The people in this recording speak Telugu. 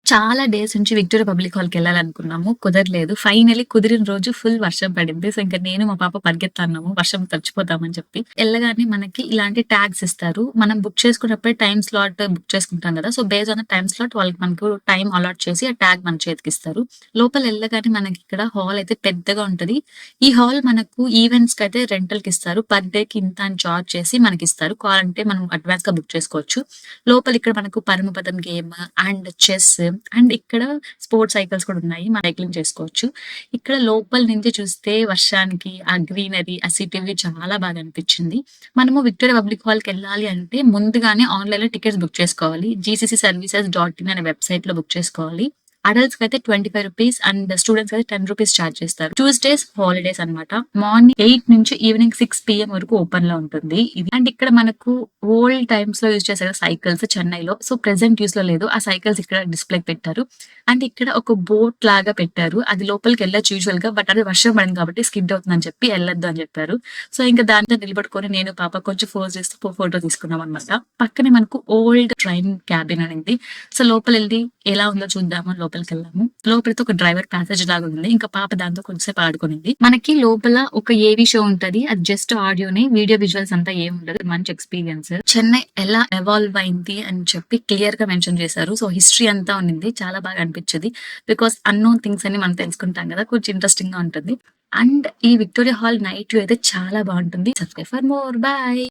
చాలా డేస్ నుంచి విక్టోరియా పబ్లిక్ హాల్‌కెళ్ళాలనుకున్నాము. కుదరలేదు. ఫైనల్లీ కుదిరిన రోజు ఫుల్ వర్షం పడింది. సో, ఇంక నేను మా పాప పరిగెత్తన్నాము. వర్షం తడిచిపోతామని చెప్పి. ఎళ్ళగానే మనకి ఇలాంటి ట్యాగ్స్ ఇస్తారు. మనం బుక్ చేసుకున్నప్పుడే టైమ్ స్లాట్ బుక్ చేసుకుంటాం గదా! So, based on the time slot వాళ్ళకి మనకు టైమ్ అలాట్ చేసి ఆ ట్యాగ్ మన చేతికిస్తారు. లోపల ఎళ్ళగానే మనకిక్కడ హాల్ అయితే పెద్దగా ఉంటది. ఈ హాల్ మనకు ఈవెంట్స్‌కైతే రెంటల్‌కిస్తారు. పర్ డేకి ఇంత అని చార్జ్ చేసి మనకిస్తారు. కావాలంటే మనం అడ్వాన్స్‌గా బుక్ చేసుకోవచ్చు. లోపల ఇక్కడ మనకు పరమపదం గేమ్ అండ్ చెస్ అండ్ ఇక్కడ స్పోర్ట్స్ సైకిల్స్ కూడా ఉన్నాయి. మనం సైక్లింగ్ చేసుకోవచ్చు. ఇక్కడ లోపల నుంచి చూస్తే వర్షానికి, ఆ గ్రీనరీ, ఆ సిటీ వ్యూ చాలా బాగా అనిపించింది. మనము విక్టోరియా పబ్లిక్ హాల్‌కెళ్ళాలి అంటే ముందుగానే ఆన్‌లైన్‌లో టికెట్స్ బుక్ చేసుకోవాలి. జీసీసీ సర్వీసెస్ డాట్ ఇన్ అనే వెబ్‌సైట్‌లో బుక్ చేసుకోవాలి. అడల్ట్స్‌కైతే రూ. 25 అండ్ స్టూడెంట్స్‌కైతే రూ. 10 చార్జ్ చేస్తారు. ట్యూస్‌డేస్ హాలిడేస్ అన్నమాట. మార్నింగ్ 8 నుంచి ఈవినింగ్ 6 పీఎం వరకు ఓపెన్‌లో ఉంటుంది. ఇది అండ్ ఇక్కడ మనకు ఓల్డ్ టైమ్స్‌లో యూజ్ చేసే సైకిల్స్ చెన్నైలో. సో, ప్రెజెంట్ యూజ్‌లో లేదు. ఆ సైకిల్స్ ఇక్కడ డిస్‌ప్లేకి పెట్టారు. అండ్ ఇక్కడ ఒక బోట్ లాగా పెట్టారు. అది లోపలికెళ్ళొచ్చు యూజువల్‌గా. బట్ అది వర్షం పడింది కాబట్టి స్కిడ్ అవుతుందని చెప్పి ఎళ్ళొద్దు అని చెప్పారు. సో, ఇంక దాంతో నిలబడుకొని నేను పాప కొంచెం ఫోర్స్ చేస్తూ ఫోటో తీసుకున్నామనమాట. పక్కనే మనకు ఓల్డ్ ట్రైన్ క్యాబిన్ అనేది. సో, లోపలెళ్లి ఎలా ఉందో చూద్దామని లోపలికెళ్ళాము. లోపలైతే ఒక డ్రైవర్ ప్యాసేజ్ లాగా ఉంది. ఇంకా పాప దాంతో కొంచెంసేపు ఆడుకునింది. మనకి లోపల ఒక ఏవీ షో ఉంటది. అది జస్ట్ ఆడియోనే. వీడియో విజువల్స్ అంతా ఏముండదు. మంచి ఎక్స్‌పీరియన్స్. చెన్నై ఎలా ఎవాల్వ్ అయింది అని చెప్పి క్లియర్‌గా మెన్షన్ చేశారు. సో, హిస్టరీ అంతా ఉన్నింది. చాలా బాగా అనిపిచ్చేది. బికాజ్ అన్నోన్ థింగ్స్ అన్ని మనం తెలుసుకుంటాం గదా! కొంచెం ఇంట్రెస్టింగ్‌గా ఉంటుంది. అండ్ ఈ విక్టోరియా హాల్ నైట్ వ్యూ అయితే చాలా బావుంటుంది. Subscribe for more. బాయ్.